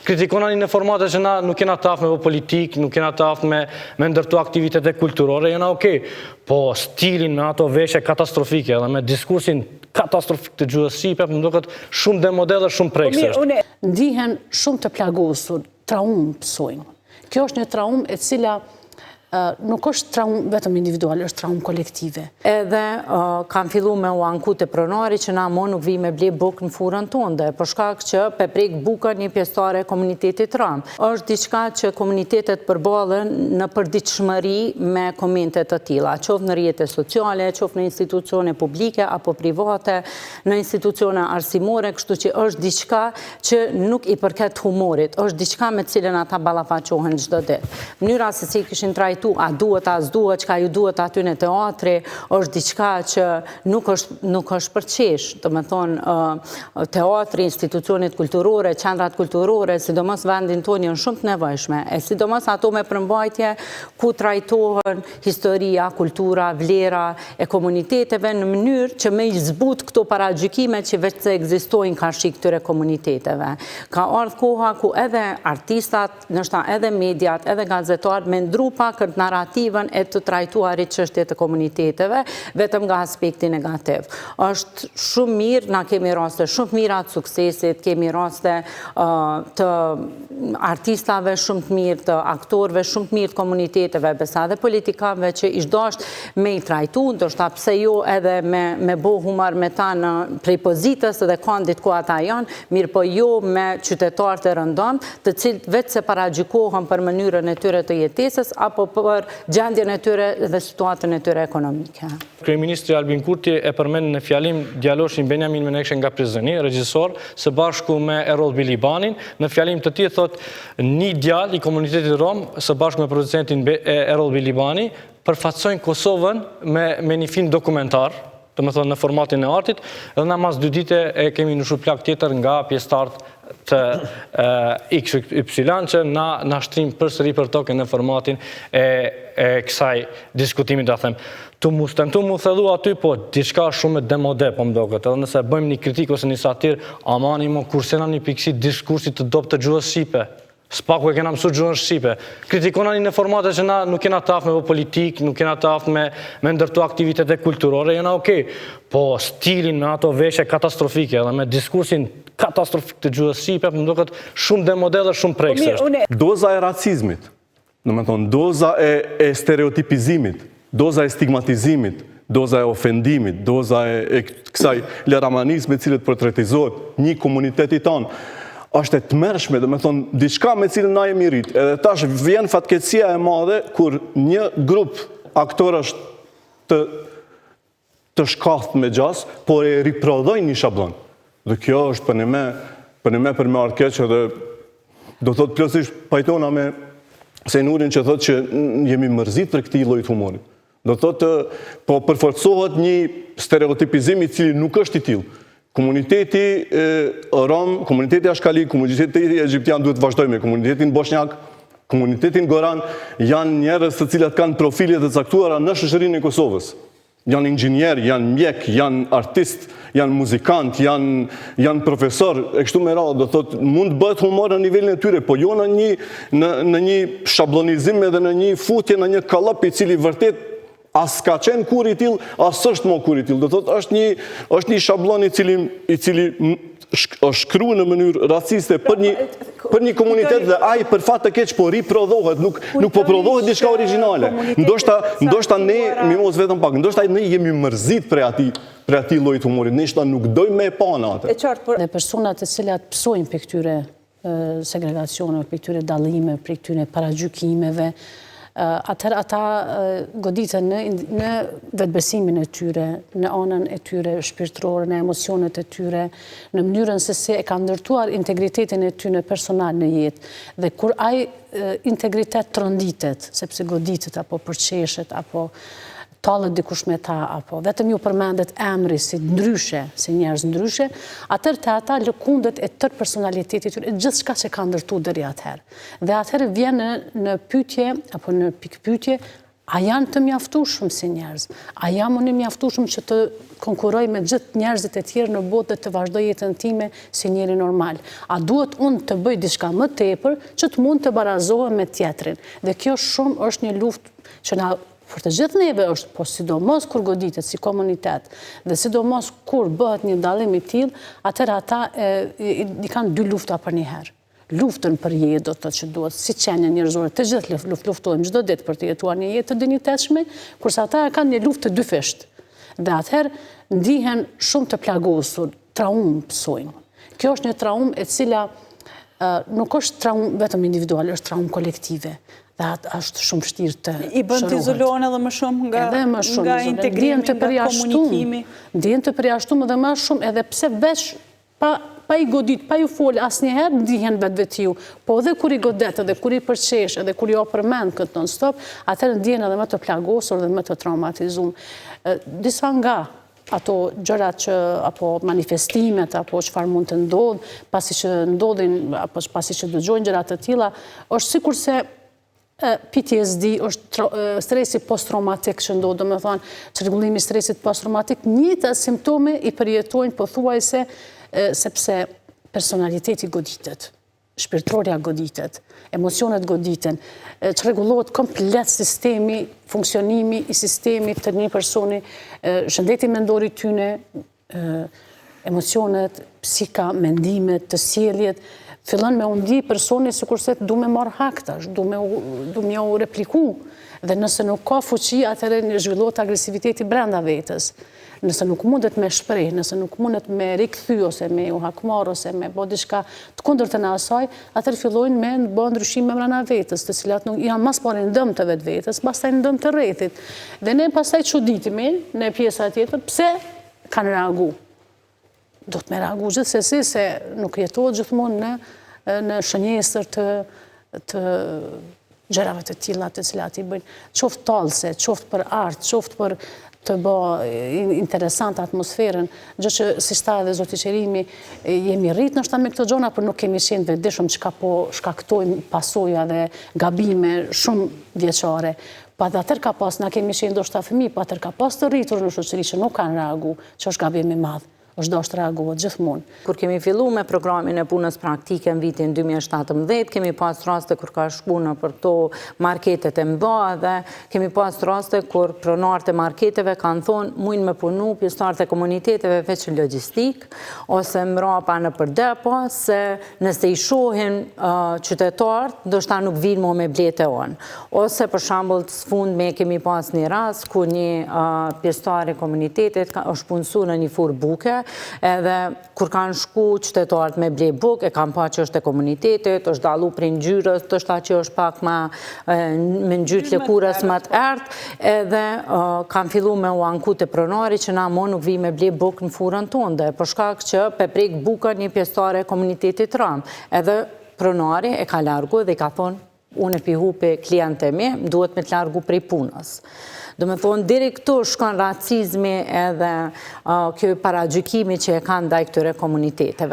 kritikona një në formate që na nuk jena taf me politik, nuk jena taf me ndërtu aktivitete kulturore, jena okej. Po stilin me ato veshje katastrofike edhe me diskursin katastrofik të gjuhës shqipe, më duket shumë demode dhe shumë prekësisht. Ndihen shumë të plagosur, traum pësojnë. Kjo është një traum e cila nuk është traum vetëm individual, është traum kolektive. Edhe kam fillu me u anku të pronari që na mo nuk vi me ble buk në furën tonde, për shkak që pe prek buka një pjesëtare e komunitetit ram. Është diçka që komunitetet përballën në përditshmëri me komente të tilla, qoftë në rrjete sociale, qoftë në institucione publike apo private, në institucione arsimore, kështu që është diçka që nuk i përket humorit, është diçka me cilën ata ballafaqohen çdo ditë. Mënyra se si kishin trajtuar a duhet, a s'duhet, çka ju duhet aty në teatri, është diçka që nuk është për qesh. Do me thonë, teatri, institucionet kulturore, qendrat kulturore, sidomos vendin tonë janë shumë të nevojshme, e sidomos ato me përmbajtje ku trajtohen historia, kultura, vlera e komuniteteve në mënyrë që me i zbut këto paragjykime që veç se ekzistojnë ka shik këtyre komuniteteve. Ka ardhur koha ku edhe artistat, ndoshta edhe mediat, edhe gazetarët me ndru pak narrativën e të trajtuarit çështje të komuniteteve, vetëm nga aspekti negativ. Është shumë mirë, na kemi raste shumë mira të suksesit, kemi raste të artistave shumë të mirë, të aktorëve shumë të mirë të komuniteteve, besa dhe politikave që ishdasht me i trajtu, ndoshta pse jo edhe me bo humor me ta në prej pozitës dhe kandit ku ata janë, mirë po jo me qytetarët e rëndom, të cilët vetë se paragjykohen për mënyrën e tyre të jetesës, apo për gjendjen e tyre dhe situatën e tyre ekonomike. Kryeministri Albin Kurti e përmend në fjalim djaloshin Benjamin Menekshën nga Prizreni, regjisor, së bashku me Errol Bilibanin. Në fjalim të tij thot një djalë i komunitetit rom së bashku me producentin Errol Bilibani përfaqësojnë Kosovën me një film dokumentar, do të thonë në formatin e artit, dhe na mas 2 dite e kemi në shumë plak tjetër nga pjesëtarët të XY që na shtrim përsëri për tokën në formatin e kësaj diskutimi, da them. Tentu mu thedhu aty, po diçka shumë demode, po mdoket, edhe nëse bëjmë një kritik ose një satir, amani mo kursena një pikësi diskursit të doptë të gjuhës shqipe. S'paku e kena mësu gjuhën shqipe. Kritikona një në formate që na nuk jena taf me politik, nuk jena taf me ndërtu aktivitete kulturore, jena okej. Po stilin me ato veshje katastrofike dhe me diskursin katastrofik të gjuhës shqipe, më duket shumë demode dhe shumë prekësisht. Doza e racizmit, do me thonë, doza e stereotipizimit, doza e stigmatizimit, doza e ofendimit, doza e kësaj leramanizme cilët portretizohet një komuniteti tonë, është e tmerrshme, do me thonë, diçka me cilën na jemi rrit. Edhe tash vjen fatkeqësia e madhe kur një grup aktorësh të shkath me gjas, por e riprodhojnë një shablon. Dhe kjo është për me arë keq, edhe do thot plotësisht pajtona me Senurin që thot që jemi mërzit për këtij lloji humorit. Do thot po përforcohet një stereotipizim i cili nuk është i tillë. Komuniteti rom, komuniteti ashkali, komuniteti egjiptian duhet vazhdoj me komunitetin bosnjak, komunitetin goran, janë njerëz të cilat kanë profile të caktuara në shoqërinë e Kosovës. Janë inxhinier, janë mjek, janë artist, janë muzikant, janë profesor, e kështu me radhë, do thotë, mund bëhet humor në nivelin e tyre, po jo në një shablonizim edhe në një futje, në një kallop i cili vërtet as ka qenë kur i tillë, as është mo kur i tillë. Do thotë, është një shablon i cili është shkruar në mënyrë raciste për një komunitet dhe ai për fat të keq po riprodhohet, nuk po prodhohet diçka origjinale. Ndoshta ne, mi mos vetëm pak, ndoshta ne jemi mërzit për atij lloji humorit, ndoshta nuk dojmë me pa në atë. Dhe personat të cilat psojnë për këtyre segregacione, për këtyre dallime, për këtyre paragjykimeve, atëherë ata goditën në vetbesimin e tyre, në anën e tyre shpirtërore, në emocionet e tyre, në mënyrën se si e kanë ndërtuar integritetin e tyre personal në jetë. Dhe kur ai integritet tronditet, sepse goditet apo përqeshet, apo tallet dikush me ta, apo vetëm ju përmendet emri si ndryshe, si njerëz ndryshe, atëherë te ata lëkundet e tërë personalitetit tyre, gjithçka që ka ndërtuar deri atëherë. Dhe atëherë vjen në pyetje apo në pikpyetje, A janë të mjaftueshëm si njerëz? A jam unë mjaftueshëm që të konkuroj me gjithë njerëzit e tjerë në botë dhe të vazhdoj jetën time si njeri normal? A duhet unë të bëj diçka më tepër që të mund të barazohem me tjetrin? Dhe kjo shumë është një luftë që na për të gjithë neve është, po sidomos kur goditet si komunitet dhe sidomos kur bëhet një dallim i tillë, atëherë ata i kanë dy lufta për një herë. Luftën për jetë do të thotë që duhet si qenie njerëzore të gjithë luftojmë çdo ditë për të jetuar një jetë të dinjitetshme, kurse ata kanë një luftë të dyfisht. Dhe atëherë ndihen shumë të plagosur, traumë psojnë. Kjo është një traumë e cila nuk është traumë vetëm individual, është traumë kolektive. Dhe është shumë vështirë të shërohet. I bën të izolohen edhe më shumë nga integrimi, nga komunikimi. Ndihen të përjashtuar edhe më shumë, edhe pse veç pa i godit, pa ju folë asnjëherë, ndihen vetvetiu. Po edhe kur i godet, edhe kur i përqesh, edhe kur i përmend këtë non-stop, atëherë ndihen edhe më të plagosur dhe më të traumatizuar. Disa nga ato gjërat që, apo manifestimet, apo çfarë mund të ndodh, pasi që ndodhin, apo pasi që dëgjojnë gjëra të tilla, është sikurse PTSD është stresi post-traumatik që ndodh, domethënë çrregullimi i stresit post-traumatik, njëjta simptome i përjetojnë pothuajse sepse personaliteti goditet, shpirtërorja goditet, emocionet goditen, çrregullohet komplet sistemi, funksionimi i sistemit të një personi, shëndeti mendor i tyne, emocionet, psika, mendimet, të sjelljet, fillon me u ndi personi sikurse du me marr hak tash, du me u repliku, dhe nëse nuk ka fuqi, atëherë zhvillohet agresiviteti brenda vetës. Nëse nuk mundet me shpreh, nëse nuk mundet me rikthy ose me u hakmar ose me bë diçka të kundërtën e asaj, atëherë fillojnë me bë ndryshime brenda vetës, të cilat nuk janë mas pari në dëm të vetvetes, pastaj në dëm të rrethit. Dhe ne pastaj çuditemi në pjesa tjetër pse kanë reagu. Do të me reagu gjithsesi se nuk jetohet gjithmonë në shënjesër të gjërave të tilla të cilat i bëjnë, qoftë tallse, qoftë për art, qoftë për të bë interesant atmosferën, gjë që si tha edhe zoti Qerimi, jemi rrit ndoshta me këto gjona, por nuk kemi qenë vetëdijshëm çka po shkaktojmë pasoja dhe gabime shumë vjeçare. Pa dhe atër ka pas, na kemi qenë ndoshta fëmijë, pa atër ka pas të rritur në shoqëri që nuk kanë reagu, që është gabim i madh. është dashur reagohet gjithmonë. Kur kemi filluar me programin e punës praktike në vitin 2017, kemi pas raste kur ka shkuar në për këto marketet e mëdha dhe kemi pas raste kur pronarët e marketeve kanë thonë mujnë me punu pjesëtarët e komuniteteve veç logjistik ose mrapa në për depo se nëse i shohin qytetarët, ndoshta nuk vinë më me blete on. Ose për shembull të sfundme kemi pas një rast ku një pjesëtar e komunitetit është punësuar në një furrë buke, edhe kur kanë shku qytetarët me ble buk, e kanë pa që është e komunitetit, është dalu prej ngjyrës, të shta që është pak me ngjyrë të lëkurës më të ertë, edhe kanë fillu me u anku të pronari që na mo nuk vi me ble buk në furën tonë, dhe për shkak që pe prek buka një pjesëtare e komunitetit ram. Edhe pronari e ka largu dhe i ka thonë, unë e pihu pe kliente mi, duhet me të largu prej punës. Do me thonë, diri këtu shkon racizmi edhe kjo paragjykimi që e kanë ndaj këtyre komuniteteve.